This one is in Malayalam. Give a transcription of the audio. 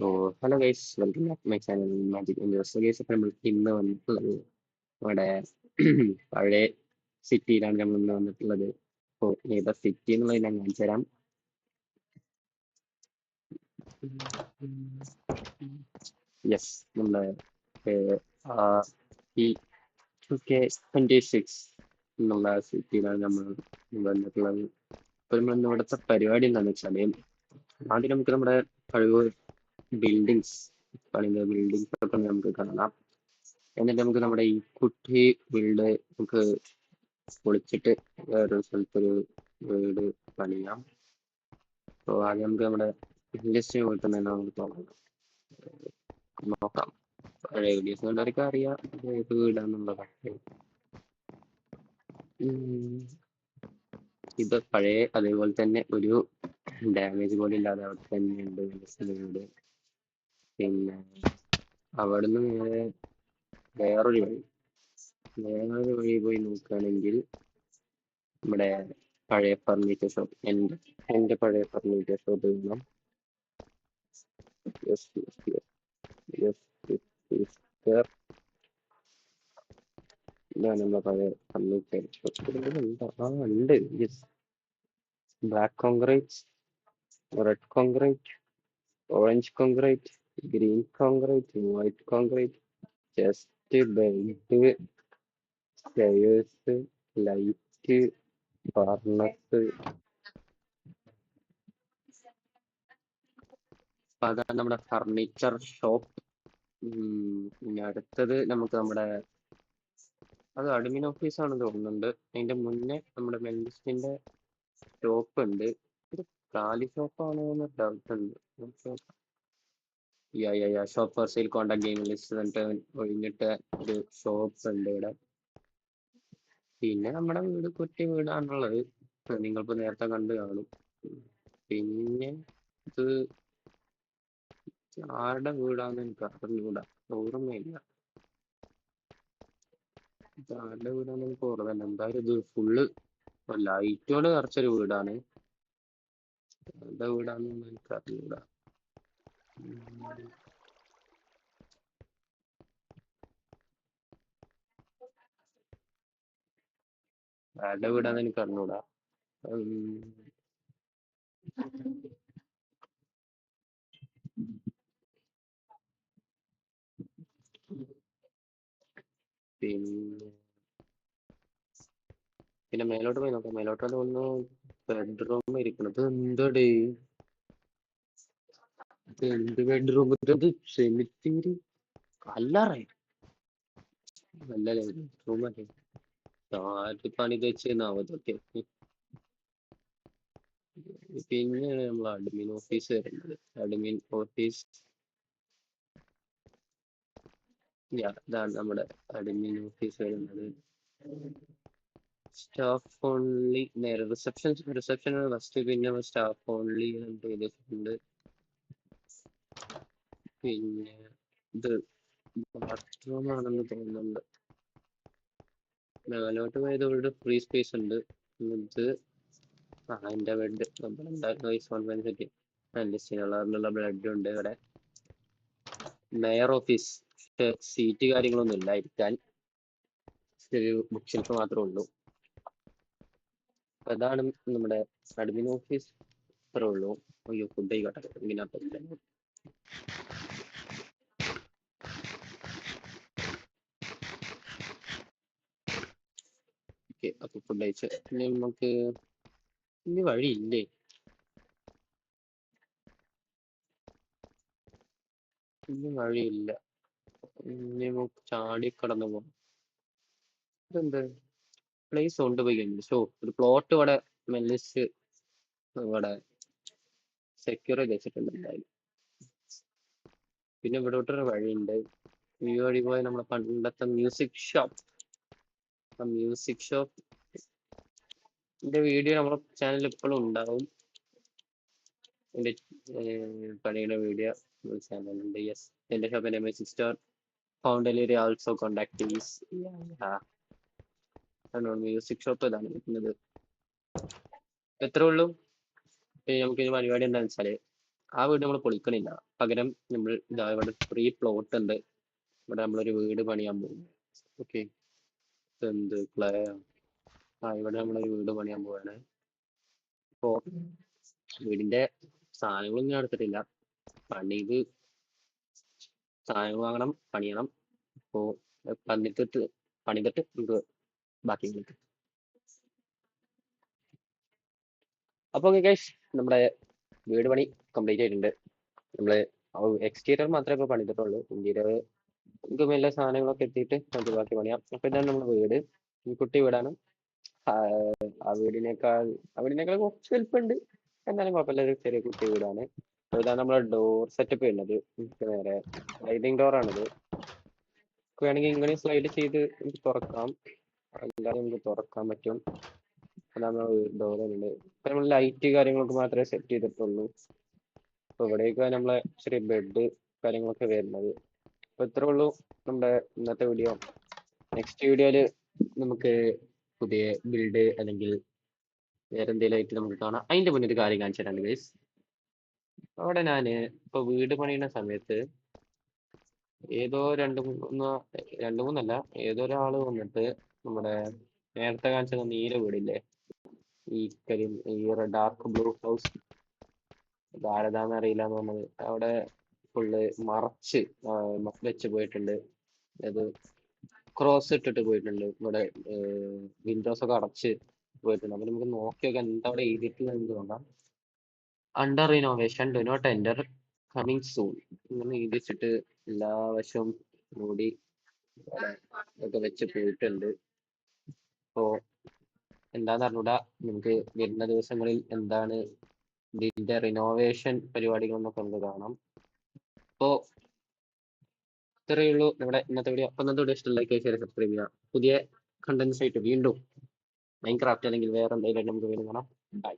So hello guys, welcome back to my channel magic indoors. So guys, അപ്പോൾ നമ്മൾ ഇന്ന് വന്നിട്ടുള്ളത് നമ്മുടെ പഴയ സിറ്റിയിലാണ് നമ്മൾ ഇന്ന് വന്നിട്ടുള്ളത്. അപ്പോൾ ഏതാ സിറ്റി എന്നുള്ളത് ഞാൻ കാണിച്ചു തരാം. യെസ്, നമ്മുടെ ഈ 2K26 എന്നുള്ള സിറ്റിയിലാണ് നമ്മൾ വന്നിട്ടുള്ളത്. അപ്പോൾ നമ്മൾ ഇവിടുത്തെ പരിപാടി എന്താണെന്ന് വെച്ചാൽ, ആദ്യം നമുക്ക് നമ്മുടെ കഴിവ് ബിൽഡിങ്സ് പണിത ബിൽഡിങ്സ് ഒക്കെ നമുക്ക് കാണാം. എന്നിട്ട് നമുക്ക് നമ്മുടെ ഈ കുട്ടി വീട് നമുക്ക് പൊളിച്ചിട്ട് വേറൊരു സ്ഥലത്തൊരു വീട് പണിയാം. അപ്പോൾ ആദ്യം നമുക്ക് നമ്മുടെ ഇൻഡസ്ട്രി പോയിട്ട് തന്നെ നമുക്ക് നോക്കാം. പഴയ വീഡിയോസ് കണ്ടവർക്ക് അറിയാം ഏത് വീടാന്നുള്ളതൊക്കെ. ഇത് പഴയ അതേപോലെ തന്നെ ഒരു ഡാമേജ് പോലെ ഇല്ലാതെ അവിടെ തന്നെയുണ്ട് വീട്. പിന്നെ അവിടുന്ന് നേരെ വേറൊരു വഴി പോയി നോക്കുകയാണെങ്കിൽ നമ്മുടെ പഴയ ഫർണിച്ചർ ഷോപ്പ്, എൻ്റെ പഴയ ഫർണിച്ചർ ഷോപ്പ് കാണാം. ഇതാണ് നമ്മുടെ പഴയ ഫർണിച്ചർ ഷോപ്പ്. ഉണ്ട്. Black concrete, red concrete, orange concrete, green concrete, white concrete, chest, bed, stairs, light, furnace. അപ്പൊ അതാണ് നമ്മുടെ ഫർണിച്ചർ ഷോപ്പ്. പിന്നെ അടുത്തത് നമുക്ക് നമ്മുടെ അത് അഡ്മിൻ ഓഫീസാണെന്ന് തോന്നുന്നുണ്ട്. അതിന്റെ മുന്നേ നമ്മുടെ മെൽസിന്റെ ഷോപ്പ് ഉണ്ട്. ഒരു കാലി ഷോപ്പാണോ എന്ന് ഡൗട്ട് ഉണ്ട്. Shop for sale, contact game list എന്നിട്ട് ഒഴിഞ്ഞിട്ട് ഒരു ഷോപ്പ് ഉണ്ട് ഇവിടെ. പിന്നെ നമ്മുടെ വീട് കുറ്റി വീടാണുള്ളത്, നിങ്ങളിപ്പോ നേരത്തെ കണ്ടു കാണും. പിന്നെ ഇത് ആരുടെ വീടാന്ന് എനിക്ക് അറിഞ്ഞൂടാ, ഓർമ്മയില്ല. ഇത് ആരുടെ വീടാന്ന് എനിക്ക് ഓർമ്മയില്ല. എന്തായാലും ഇത് ഫുള്ള് ലൈറ്റോട് നിറച്ചൊരു വീടാണ്. ആരുടെ വീടാന്നൊന്നും എനിക്ക് അറിഞ്ഞൂടാ. ആരുടെ വീടാന്ന് എനിക്ക് അറിഞ്ഞൂടാ. പിന്നെ മേലോട്ട് പോയി നോക്കാം. മേലോട്ട് തോന്നുന്നു ബെഡ്റൂം ഇരിക്കണത്. എന്തടേ ഇത്? എന്ത് ബെഡ്റൂം ഇത്? സെമിത്തേരി അല്ലറേ, നല്ല ബെഡ്റൂം അല്ലേ? ആര് പണിത് വെച്ചെന്നാവും ഇതൊക്കെ. പിന്നെയാണ് നമ്മൾ അഡ്മിൻ ഓഫീസ് വരുന്നത്. അഡ്മിൻ ഓഫീസ് ഇതാണ് നമ്മുടെ അഡ്മിൻ ഓഫീസ് വരുന്നത്. സ്റ്റാഫ് ഓൺലി, നേരെ റിസപ്ഷൻ ഫസ്റ്റ്, പിന്നെ സ്റ്റാഫ് ഓൺലി ചെയ്തിട്ടുണ്ട്. പിന്നെ ഇത് ബാത്റൂം ആണെന്ന് തോന്നുന്നുണ്ട്. മേലോട്ട് പോയത് ഇവിടെ ഫ്രീ സ്പേസ് ഉണ്ട്. ഇത് എൻ്റെ ബെഡ് ലിസ്റ്റിനുള്ള ബ്ലഡ് ഉണ്ട് ഇവിടെ. മേയർ ഓഫീസ്, സീറ്റ് കാര്യങ്ങളൊന്നും ഇല്ല ഇരിക്കാൻ, ഒരു ബുക്ക് ഷെൽഫ് മാത്രമേ ഉള്ളൂ. അതാണ് നമ്മുടെ അഡ്മിൻ ഓഫീസ്. ഇത്രേ ഉള്ളൂ. അയ്യോ, ഫുഡ് ആയിക്കോട്ടെ. ഇതിനകത്ത് അപ്പൊ ഫുഡ് അയച്ച് നമുക്ക് ഇനി വഴിയില്ലേ? ഇനി വഴിയില്ല. ഇനി നമുക്ക് ചാടി കടന്നു പോകാം. ഇതെന്ത് പ്ലേസ് കൊണ്ടുപോയി കഴിഞ്ഞു. ഷോ ഒരു പ്ലോട്ട് ഇവിടെ മെല്ലിസ് ഇവിടെ സെക്യൂർ ചെയ്ത് വെച്ചിട്ടുണ്ട് എന്തായാലും. പിന്നെ ഇവിടോട്ടൊരു വഴിയുണ്ട്. ഈ വഴി പോയ നമ്മളെ പണ്ടത്തെ മ്യൂസിക് ഷോപ്പ്. മ്യൂസിക് ഷോപ്പിന്റെ വീഡിയോ നമ്മുടെ ചാനലിൽ ഇപ്പോഴും ഉണ്ടാവും. എൻ്റെ പണിയുടെ വീഡിയോ ചാനലുണ്ട്. യെസ്, എൻ്റെ ഷോപ്പിന്റെ music store home delivery also contact please. Music shop ഇതാണ് കിട്ടുന്നത്. എത്രേ ഉള്ളൂ. നമുക്കിനി പരിപാടി എന്താണെന്ന് വെച്ചാല്, ആ വീട് നമ്മൾ പൊളിക്കണില്ല. പകരം നമ്മൾ ഇതാ ഇവിടെ ഫ്രീ പ്ലോട്ട് ഉണ്ട്. ഇവിടെ നമ്മളൊരു വീട് പണിയാൻ പോകും. ഓക്കെ, എന്ത് ക്ലേ ഇവിടെ നമ്മളൊരു വീട് പണിയാൻ പോവാണ്. ഇപ്പോ വീടിന്റെ സാധനങ്ങളൊന്നും ഞാൻ എടുത്തിട്ടില്ല. പണിത് സാധനങ്ങൾ വാങ്ങണം, പണിയണം. ഇപ്പോ പണിതിട്ട് നമുക്ക് ബാക്കി വിളിക്കാം. അപ്പൊ ഗൈസ്, നമ്മുടെ വീട് പണി കംപ്ലീറ്റ് ആയിട്ടുണ്ട്. നമ്മള് എക്സ്റ്റീരിയർ മാത്രമേ ഇപ്പൊ പണിതിട്ടുള്ളൂ. ഇന്റീരിയർ നമുക്ക് എല്ലാ സാധനങ്ങളൊക്കെ എത്തിയിട്ട് നമുക്ക് ബാക്കി പണിയാം. അപ്പൊ ഇതാണ് നമ്മുടെ വീട്. ഈ കുട്ടി വീടാണ്. ആ വീടിനേക്കാൾ കുറച്ച് വലുപ്പമുണ്ട്, എന്നാലും കുഴപ്പമില്ല. ഒരു ചെറിയ കുട്ടി വീടാണ്. അപ്പൊ ഇതാണ് നമ്മുടെ ഡോർ സെറ്റപ്പ് വരുന്നത്. നേരെ സ്ലൈഡിങ് ഡോർ ആണിത്. വേണമെങ്കിൽ ഇങ്ങനെ സ്ലൈഡ് ചെയ്ത് നമുക്ക് തുറക്കാം. അല്ലാതെ നമുക്ക് തുറക്കാൻ പറ്റും. അതാണ് ഡോർ ഉണ്ട്. ഇപ്പൊ നമ്മൾ ലൈറ്റ് കാര്യങ്ങളൊക്കെ മാത്രമേ സെറ്റ് ചെയ്തിട്ടുള്ളൂ. അപ്പൊ ഇവിടേക്ക് നമ്മളെ ചെറിയ ബെഡ് കാര്യങ്ങളൊക്കെ വരുന്നത്. അപ്പൊ ഇത്രേ ഉള്ളൂ നമ്മുടെ ഇന്നത്തെ വീഡിയോ. നെക്സ്റ്റ് വീഡിയോയില് നമുക്ക് പുതിയ ബിൽഡ് അല്ലെങ്കിൽ വേറെ എന്തെങ്കിലും ആയിട്ട് നമുക്ക് കാണാം. അതിന്റെ മുന്നേ ഒരു കാര്യം കാണിച്ചു തരാം ഗൈസ്. അവിടെ ഞാന് ഇപ്പൊ വീട് പണിയുന്ന സമയത്ത് ഏതോ രണ്ടു മൂന്നല്ല, ഏതോ ഒരാള് വന്നിട്ട് നമ്മുടെ നേരത്തെ കാണിച്ച നീല വീടില്ലേ, ഈ ഡാർക്ക് ബ്ലൂ ഹൗസ്, ഭാരതാന്ന് അറിയില്ല എന്ന് പറഞ്ഞത്, അവിടെ ഫുള്ള് മറച്ച് വെച്ച് പോയിട്ടുണ്ട്. അത് ക്രോസ് ഇട്ടിട്ട് പോയിട്ടുണ്ട്. ഇവിടെ വിൻഡോസ് ഒക്കെ അടച്ച് പോയിട്ടുണ്ട്. അപ്പൊ നമുക്ക് നോക്കിയൊക്കെ എന്താ അവിടെ എഴുതിയിട്ട് നമുക്ക് നോക്കാം. Under renovation, do not enter, coming soon ഇങ്ങനെ എഴുതി വെച്ചിട്ട് എല്ലാ വശവും മൂടി ഒക്കെ വെച്ച് പോയിട്ടുണ്ട്. അപ്പോ എന്താന്ന് അറിഞ്ഞൂടാ. നമുക്ക് വരുന്ന ദിവസങ്ങളിൽ എന്താണ് ഇതിന്റെ റിനോവേഷൻ പരിപാടികളെന്നൊക്കെ നമുക്ക് കാണാം. അപ്പോ ഇത്രയേ ഉള്ളൂ നമ്മുടെ ഇന്നത്തെ വീഡിയോ. അപ്പൊ ഇന്നത്തെ വീഡിയോ ഇഷ്ടമായി സബ്സ്ക്രൈബ് ചെയ്യുക. പുതിയ കണ്ടന്റ്സ് ആയിട്ട് വീണ്ടും മൈൻക്രാഫ്റ്റ് അല്ലെങ്കിൽ വേറെ എന്തെങ്കിലും നമുക്ക് വീണ്ടും കാണാം. ബൈ.